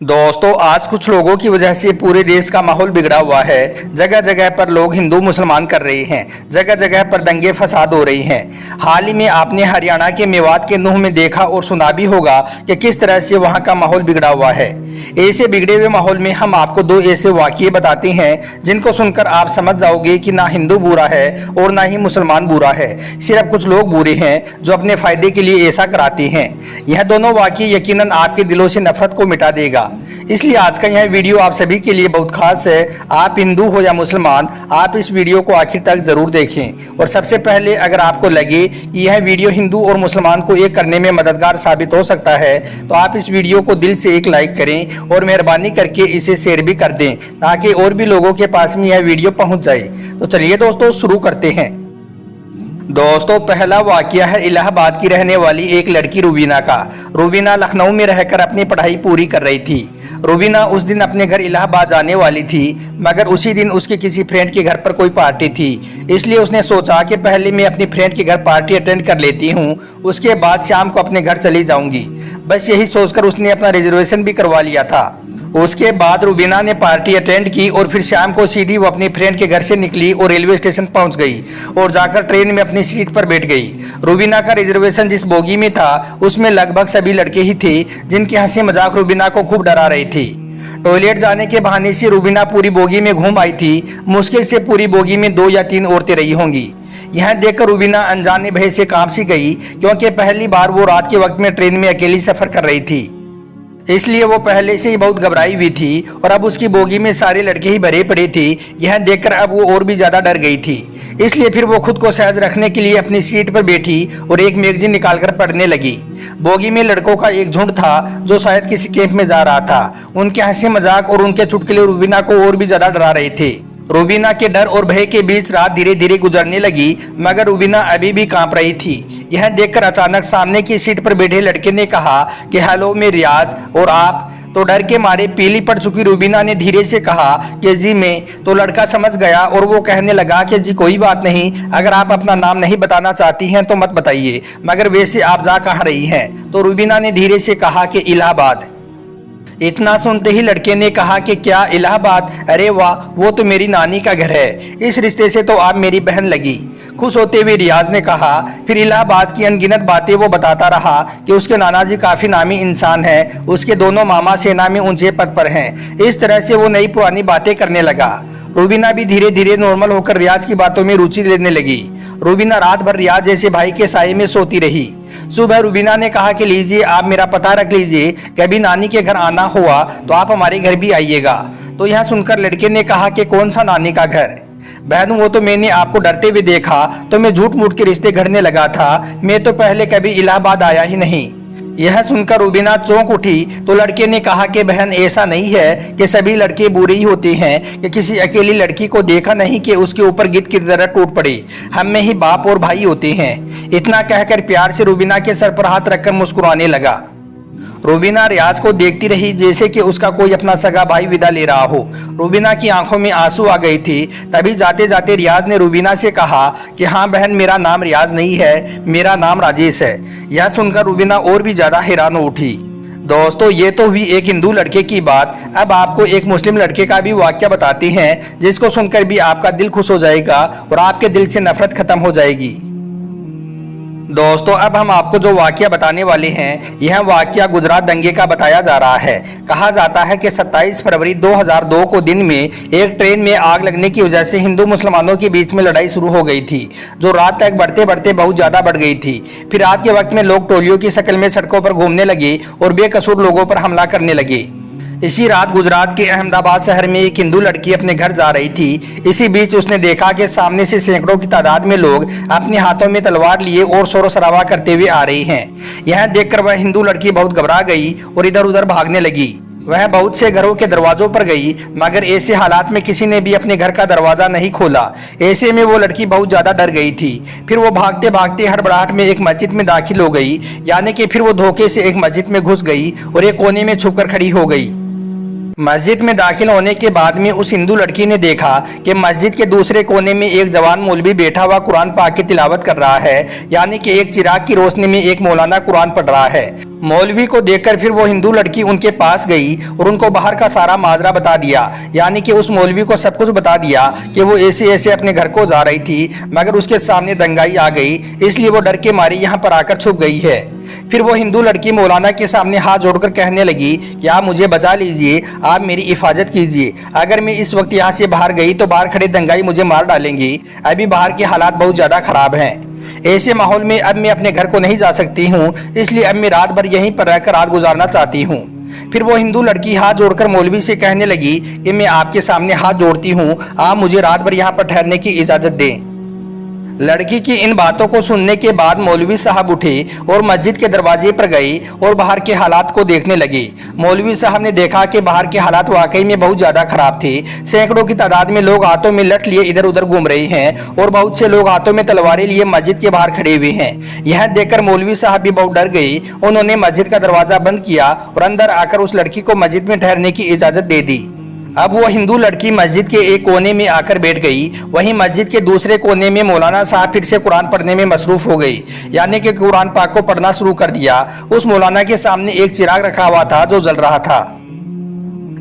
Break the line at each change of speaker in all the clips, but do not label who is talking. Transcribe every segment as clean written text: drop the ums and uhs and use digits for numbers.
दोस्तों आज कुछ लोगों की वजह से पूरे देश का माहौल बिगड़ा हुआ है। जगह जगह पर लोग हिंदू मुसलमान कर रहे हैं, जगह जगह पर दंगे फसाद हो रही हैं। हाल ही में आपने हरियाणा के मेवात के नूह में देखा और सुना भी होगा कि किस तरह से वहां का माहौल बिगड़ा हुआ है। ऐसे बिगड़े हुए माहौल में हम आपको दो ऐसे वाक़ये बताते हैं जिनको सुनकर आप समझ जाओगे कि ना हिंदू बुरा है और ना ही मुसलमान बुरा है, सिर्फ कुछ लोग बुरे हैं जो अपने फायदे के लिए ऐसा कराते हैं। यह दोनों वाक़ये यकीनन आपके दिलों से नफरत को मिटा देगा। इसलिए आज का यह वीडियो आप सभी के लिए बहुत खास है। आप हिंदू हो या मुसलमान, आप इस वीडियो को आखिर तक जरूर देखें। और सबसे पहले अगर आपको लगे कि यह वीडियो हिंदू और मुसलमान को एक करने में मददगार साबित हो सकता है तो आप इस वीडियो को दिल से एक लाइक करें और मेहरबानी करके इसे शेयर भी कर दें ताकि और भी लोगों के पास में यह वीडियो पहुंच जाए। तो चलिए दोस्तों शुरू करते हैं। दोस्तों पहला वाकया है इलाहाबाद की रहने वाली एक लड़की रूबीना का। रूबीना लखनऊ में रहकर अपनी पढ़ाई पूरी कर रही थी। रूबीना उस दिन अपने घर इलाहाबाद जाने वाली थी, मगर उसी दिन उसके किसी फ्रेंड के घर पर कोई पार्टी थी, इसलिए उसने सोचा कि पहले मैं अपनी फ्रेंड के घर पार्टी अटेंड कर लेती हूँ, उसके बाद शाम को अपने घर चली जाऊंगी। बस यही सोचकर उसने अपना रिजर्वेशन भी करवा लिया था। उसके बाद रूबीना ने पार्टी अटेंड की और फिर शाम को सीधी वो अपनी फ्रेंड के घर से निकली और रेलवे स्टेशन पहुंच गई और जाकर ट्रेन में अपनी सीट पर बैठ गई। रूबीना का रिजर्वेशन जिस बोगी में था उसमें लगभग सभी लड़के ही थे जिनकी हंसी मजाक रूबीना को खूब डरा रही थी। टॉयलेट जाने के बहाने से रूबीना पूरी बोगी में घूम आई थी। मुश्किल से पूरी बोगी में 2 या 3 औरतें रही होंगी। यह देखकर रूबीना अनजाने भय से कांप सी गई, क्योंकि पहली बार वो रात के वक्त में ट्रेन में अकेली सफर कर रही थी, इसलिए वो पहले से ही बहुत घबराई हुई थी और अब उसकी बोगी में सारे लड़के ही भरे पड़े थे। यह देखकर अब वो और भी ज्यादा डर गई थी, इसलिए फिर वो खुद को सहज रखने के लिए अपनी सीट पर बैठी और एक मैगजीन निकालकर पढ़ने लगी। बोगी में लड़कों का एक झुंड था जो शायद किसी कैंप में जा रहा था। उनके हंसी मजाक और उनके चुटकुले रूबीना को और भी ज्यादा डरा रहे थे। रूबीना के डर और भय के बीच रात धीरे धीरे गुजरने लगी, मगर रूबीना अभी भी कांप रही थी। यह देखकर अचानक सामने की सीट पर बैठे लड़के ने कहा कि हेलो मैं रियाज, और आप? तो डर के मारे पीली पड़ चुकी रूबीना ने धीरे से कहा कि जी मैं। तो लड़का समझ गया और वो कहने लगा कि जी कोई बात नहीं, अगर आप अपना नाम नहीं बताना चाहती हैं तो मत बताइए, मगर वैसे आप जा कहाँ रही हैं? तो रूबीना ने धीरे से कहा कि इलाहाबाद। इतना सुनते ही लड़के ने कहा कि क्या इलाहाबाद? अरे वाह, वो तो मेरी नानी का घर है, इस रिश्ते से तो आप मेरी बहन लगी। खुश होते हुए रियाज ने कहा। फिर इलाहाबाद की अनगिनत बातें वो बताता रहा कि उसके नाना जी काफी नामी इंसान हैं, उसके दोनों मामा सेना में ऊंचे पद पर हैं। इस तरह से वो नई पुरानी बातें करने लगा। रूबीना भी धीरे धीरे नॉर्मल होकर रियाज की बातों में रुचि लेने लगी। रूबीना रात भर रियाज जैसे भाई के साये में सोती रही। सुबह रूबीना ने कहा कि लीजिए आप मेरा पता रख लीजिए, कभी नानी के घर आना हुआ तो आप हमारे घर भी आइएगा। तो यह सुनकर लड़के ने कहा कि कौन सा नानी का घर? बहन वो तो मैंने आपको डरते हुए देखा तो मैं झूठ मूठ के रिश्ते गढ़ने लगा था, मैं तो पहले कभी इलाहाबाद आया ही नहीं। यह सुनकर रूबीना चौंक उठी। तो लड़के ने कहा कि बहन ऐसा नहीं है कि सभी लड़के बुरे ही होते हैं, कि किसी अकेली लड़की को देखा नहीं कि उसके ऊपर गिद्ध की तरह टूट पड़े, हम में ही बाप और भाई होते हैं। इतना कहकर प्यार से रूबीना के सर पर हाथ रखकर मुस्कुराने लगा। रूबीना रियाज को देखती रही जैसे कि उसका कोई अपना सगा भाई विदा ले रहा हो। रूबीना की आंखों में आंसू आ गए थे। तभी जाते जाते रियाज ने रूबीना से कहा कि हाँ बहन, मेरा नाम रियाज नहीं है, मेरा नाम राजेश है। यह सुनकर रूबीना और भी ज्यादा हैरान हो उठी। दोस्तों ये तो हुई एक हिंदू लड़के की बात। अब आपको एक मुस्लिम लड़के का भी वाक्य बताते हैं जिसको सुनकर भी आपका दिल खुश हो जाएगा और आपके दिल से नफरत खत्म हो जाएगी। दोस्तों अब हम आपको जो वाकया बताने वाले हैं, यह वाकया गुजरात दंगे का बताया जा रहा है। कहा जाता है कि 27 फरवरी 2002 को दिन में एक ट्रेन में आग लगने की वजह से हिंदू मुसलमानों के बीच में लड़ाई शुरू हो गई थी, जो रात तक बढ़ते बढ़ते बहुत ज्यादा बढ़ गई थी। फिर रात के वक्त में लोग टोलियों की शक्ल में सड़कों पर घूमने लगे और बेकसूर लोगों पर हमला करने लगे। इसी रात गुजरात के अहमदाबाद शहर में एक हिंदू लड़की अपने घर जा रही थी। इसी बीच उसने देखा कि सामने से सैकड़ों की तादाद में लोग अपने हाथों में तलवार लिए और शोर शराबा करते हुए आ रहे हैं। यह देखकर वह हिंदू लड़की बहुत घबरा गई और इधर उधर भागने लगी। वह बहुत से घरों के दरवाजों पर गई, मगर ऐसे हालात में किसी ने भी अपने घर का दरवाजा नहीं खोला। ऐसे में वो लड़की बहुत ज्यादा डर गई थी। फिर वो भागते भागते हड़बड़ाहट में एक मस्जिद में दाखिल हो गई, यानी कि फिर वो धोखे से एक मस्जिद में घुस गई और एक कोने में छुपकर खड़ी हो गई। मस्जिद में दाखिल होने के बाद में उस हिंदू लड़की ने देखा कि मस्जिद के दूसरे कोने में एक जवान मौलवी बैठा हुआ कुरान पाक की तिलावत कर रहा है, यानी कि एक चिराग की रोशनी में एक मौलाना कुरान पढ़ रहा है। मौलवी को देखकर फिर वो हिंदू लड़की उनके पास गई और उनको बाहर का सारा माजरा बता दिया, यानी कि उस मौलवी को सब कुछ बता दिया कि वो ऐसे ऐसे अपने घर को जा रही थी, मगर उसके सामने दंगाई आ गई, इसलिए वो डर के मारी यहाँ पर आकर छुप गई है। फिर वो हिंदू लड़की मौलाना के सामने हाथ जोड़कर कहने लगी कि आप मुझे बचा लीजिए, आप मेरी हिफाजत कीजिए। अगर मैं इस वक्त यहाँ से बाहर गई तो बाहर खड़े दंगाई मुझे मार डालेंगी। अभी बाहर के हालात बहुत ज़्यादा खराब हैं। ऐसे माहौल में अब मैं अपने घर को नहीं जा सकती हूँ, इसलिए अब मैं रात भर यहीं पर रहकर रात गुजारना चाहती हूँ। फिर वो हिंदू लड़की हाथ जोड़कर मौलवी से कहने लगी कि मैं आपके सामने हाथ जोड़ती हूँ, आप मुझे रात भर यहाँ पर ठहरने की इजाज़त दें। लड़की की इन बातों को सुनने के बाद मौलवी साहब उठे और मस्जिद के दरवाजे पर गए और बाहर के हालात को देखने लगे। मौलवी साहब ने देखा कि बाहर के हालात वाकई में बहुत ज़्यादा खराब थे। सैकड़ों की तादाद में लोग हाथों में लठ लिए इधर उधर घूम रहे हैं और बहुत से लोग हाथों में तलवारें लिए मस्जिद के बाहर खड़े हुए हैं। यह देखकर मौलवी साहब भी बहुत डर गए। उन्होंने मस्जिद का दरवाज़ा बंद किया और अंदर आकर उस लड़की को मस्जिद में ठहरने की इजाज़त दे दी। अब वो हिंदू लड़की मस्जिद के एक कोने में आकर बैठ गई। वहीं मस्जिद के दूसरे कोने में मौलाना साहब फिर से कुरान पढ़ने में मसरूफ हो गई, यानी कि कुरान पाक को पढ़ना शुरू कर दिया। उस मौलाना के सामने एक चिराग रखा हुआ था जो जल रहा था।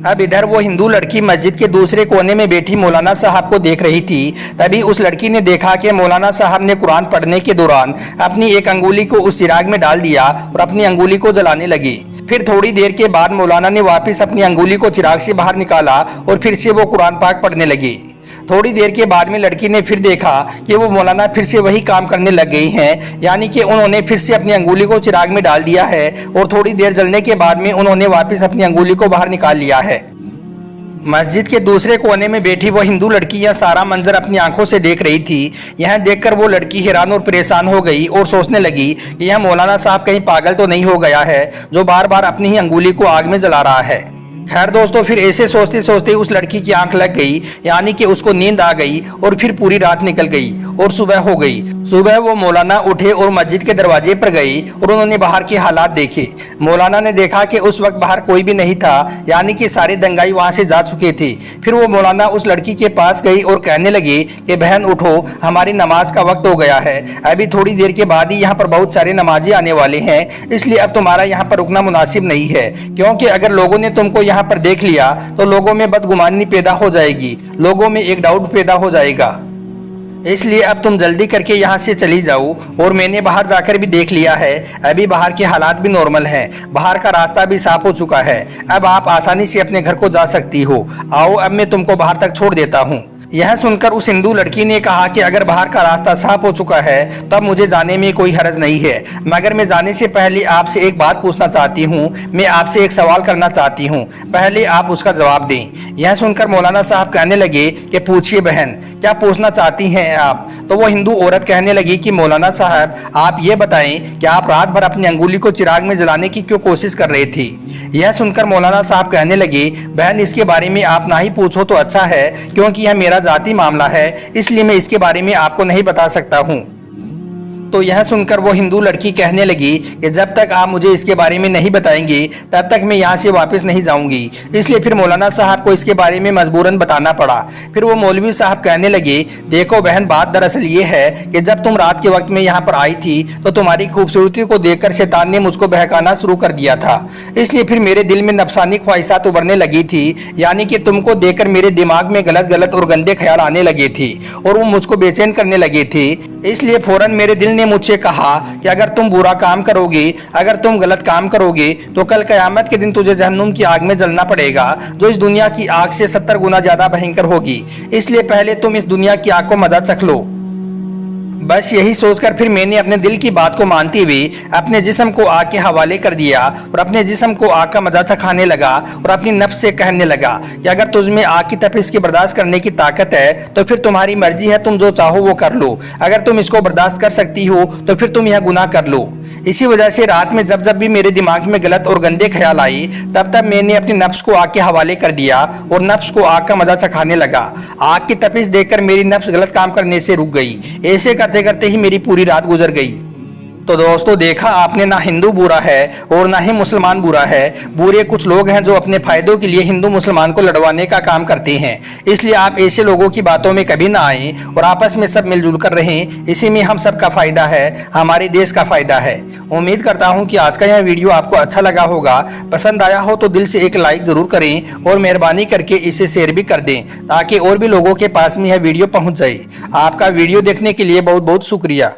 अब इधर वो हिंदू लड़की मस्जिद के दूसरे कोने में बैठी मौलाना साहब को देख रही थी। तभी उस लड़की ने देखा कि मौलाना साहब ने कुरान पढ़ने के दौरान अपनी एक अंगुली को उस चिराग में डाल दिया और अपनी अंगुली को जलाने लगी। फिर थोड़ी देर के बाद मौलाना ने वापस अपनी अंगुली को चिराग से बाहर निकाला और फिर से वो कुरान पाक पढ़ने लगी। थोड़ी देर के बाद में लड़की ने फिर देखा कि वो मौलाना फिर से वही काम करने लग गई हैं, यानी कि उन्होंने फिर से अपनी अंगुली को चिराग में डाल दिया है और थोड़ी देर जलने के बाद में उन्होंने वापस अपनी अंगुली को बाहर निकाल लिया है। मस्जिद के दूसरे कोने में बैठी वो हिंदू लड़की यह सारा मंजर अपनी आंखों से देख रही थी। यह देखकर वो लड़की हैरान और परेशान हो गई और सोचने लगी कि यह मौलाना साहब कहीं पागल तो नहीं हो गया है जो बार बार अपनी ही अंगुली को आग में जला रहा है। खैर दोस्तों, फिर ऐसे सोचते सोचते उस लड़की की आंख लग गई, यानी कि उसको नींद आ गई और फिर पूरी रात निकल गई और सुबह हो गई। सुबह वो मौलाना उठे और मस्जिद के दरवाजे पर गए और उन्होंने बाहर के हालात देखे। मौलाना ने देखा कि उस वक्त बाहर कोई भी नहीं था, यानी कि सारे दंगाई वहां से जा चुके थे। फिर वो मौलाना उस लड़की के पास गई और कहने लगे कि बहन उठो, हमारी नमाज का वक्त हो गया है। अभी थोड़ी देर के बाद ही यहाँ पर बहुत सारे नमाजी आने वाले हैं, इसलिए अब तुम्हारा यहाँ पर रुकना मुनासिब नहीं है, क्योंकि अगर लोगों ने तुमको यहाँ पर देख लिया तो लोगों में बदगुमानी पैदा हो जाएगी, लोगों में एक डाउट पैदा हो जाएगा। इसलिए अब तुम जल्दी करके यहाँ से चली जाओ। और मैंने बाहर जाकर भी देख लिया है, अभी बाहर के हालात भी नॉर्मल हैं, बाहर का रास्ता भी साफ हो चुका है। अब आप आसानी से अपने घर को जा सकती हो। आओ, अब मैं तुमको बाहर तक छोड़ देता हूँ। यह सुनकर उस हिंदू लड़की ने कहा कि अगर बाहर का रास्ता साफ हो चुका है तब मुझे जाने में कोई हर्ज नहीं है, मगर मैं जाने से पहले आपसे एक बात पूछना चाहती हूँ। मैं आपसे एक सवाल करना चाहती हूँ, पहले आप उसका जवाब दें। यह सुनकर मौलाना साहब कहने लगे कि पूछिए बहन, क्या पूछना चाहती हैं आप? तो वो हिंदू औरत कहने लगी कि मौलाना साहब, आप ये बताएं कि आप रात भर अपनी अंगुली को चिराग में जलाने की क्यों कोशिश कर रहे थे? यह सुनकर मौलाना साहब कहने लगे, बहन इसके बारे में आप ना ही पूछो तो अच्छा है, क्योंकि यह मेरा जाती मामला है, इसलिए मैं इसके बारे में आपको नहीं बता सकता हूँ। तो यह सुनकर वो हिंदू लड़की कहने लगी कि जब तक आप मुझे इसके बारे में नहीं बताएंगे तब तक मैं यहाँ से वापस नहीं जाऊंगी। इसलिए फिर मौलाना साहब को इसके बारे में मजबूरन बताना पड़ा। फिर वो मौलवी साहब कहने लगे, देखो बहन, बात दरअसल ये है कि जब तुम रात के वक्त में यहाँ पर आई थी तो तुम्हारी खूबसूरती को देखकर शैतान ने मुझको बहकाना शुरू कर दिया था। इसलिए फिर मेरे दिल में नफसानी ख्वाहिशात उभरने लगी थी, यानी कि तुमको देखकर मेरे दिमाग में गलत गलत और गंदे ख्याल आने लगे थे और वो मुझको बेचैन करने लगे थे। इसलिए फौरन मेरे दिल ने मुझसे कहा कि अगर तुम बुरा काम करोगे, अगर तुम गलत काम करोगे तो कल कयामत के दिन तुझे जहन्नुम की आग में जलना पड़ेगा, जो इस दुनिया की आग से 70 गुना ज्यादा भयंकर होगी। इसलिए पहले तुम इस दुनिया की आग को मजा चख लो। बस यही सोचकर फिर मैंने अपने दिल की बात को मानते हुए अपने जिस्म को आग के हवाले कर दिया और अपने जिस्म को आग का मजा चखाने लगा और अपनी नफ्स से कहने लगा कि अगर तुझमें आग की तपिश की बर्दाश्त करने की ताकत है तो फिर तुम्हारी मर्जी है, तुम जो चाहो वो कर लो। अगर तुम इसको बर्दाश्त कर सकती हो तो फिर तुम यह गुनाह कर लो। इसी वजह से रात में जब जब भी मेरे दिमाग में गलत और गंदे ख्याल आए तब तब मैंने अपनी नफ्स को आग के हवाले कर दिया और नफ्स को आग का मजा चखाने लगा। आग की तपिश देखकर मेरी नफ्स गलत काम करने से रुक गई। ऐसे करते करते ही मेरी पूरी रात गुजर गई। तो दोस्तों देखा आपने, ना हिंदू बुरा है और ना ही मुसलमान बुरा है। बुरे कुछ लोग हैं जो अपने फायदों के लिए हिंदू मुसलमान को लड़वाने का काम करते हैं। इसलिए आप ऐसे लोगों की बातों में कभी ना आएं और आपस में सब मिलजुल कर रहें। इसी में हम सब का फायदा है, हमारे देश का फायदा है। उम्मीद करता हूं कि आज का यह वीडियो आपको अच्छा लगा होगा। पसंद आया हो तो दिल से एक लाइक जरूर करें और मेहरबानी करके इसे शेयर भी कर दें ताकि और भी लोगों के पास में यह वीडियो पहुंच जाए। आपका वीडियो देखने के लिए बहुत बहुत शुक्रिया।